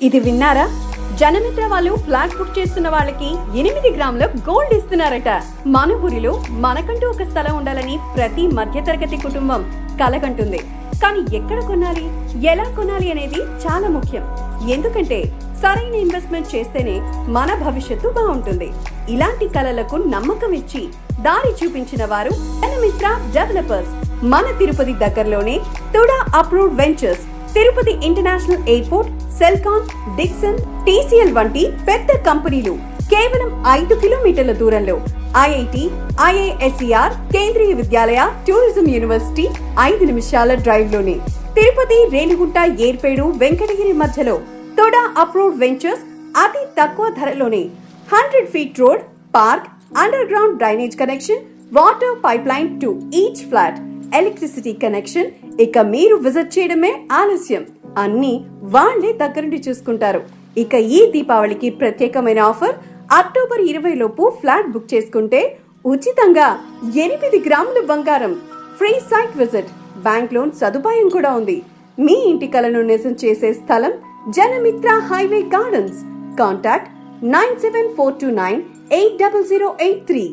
ఇది విన్నారా? జనమిత్ర వాళ్ళు ఫ్లాట్ బుక్ చేస్తున్న వాళ్ళకి 8 గ్రాముల గోల్డ్ ఇస్తున్నారట. మన ఊరిలో మనకంటూ ఒక స్థలం ఉండాలని ప్రతి మధ్యతరగతి కుటుంబం కలగంటుంది. కానీ ఎక్కడ కొనాలి, ఎలా కొనాలి అనేది చాలా ముఖ్యం. ఎందుకంటే సరైన ఇన్వెస్ట్మెంట్ చేస్తేనే మన భవిష్యత్తు బాగుంటుంది. ఇలాంటి కలలకు నమ్మకం ఇచ్చి దారి చూపించిన వారు జనమిత్ర డెవలపర్స్. మన తిరుపతి దగ్గరలోనే TUDA approved ventures, Tirupati international airport, Celkon, Dixon, TCL వంటి పెద్ద కంపెనీలు కేవలం 5 కిలోమీటర్ల దూరంలో. IIT, IISER, Kendriya Vidyalaya, tourism university 5 నిమిషాల డ్రైవ్ లోనే. తిరుపతి, రేణిగుంట, ఏర్పేడు, వెంకటగిరి మధ్యలో తోడా అప్రూవ్డ్ వెంచర్స్ అతి తక్కువ ధరలోనే 100 feet road, park, under ground drainage connection, water pipe line to each flat, electricity connection. ఇక మీరు విజిట్ చేయడమే ఆలస్యం. అన్ని వాళ్లే దగ్గరుండి చూసుకుంటారు. ఇక ఈ దీపావళికి ప్రత్యేకమైన ఆఫర్. అక్టోబర్ 20 లోపు ఫ్లాట్ బుక్ చేసుకుంటే ఉచితంగా 8 గ్రాముల బంగారం, free site visit, bank loan సదుపాయం కూడా ఉంది. మీ ఇంటి కలను నిజం చేసే స్థలం జనమిత్ర హైవే గార్డెన్స్. కాంటాక్ట్ 9742980083.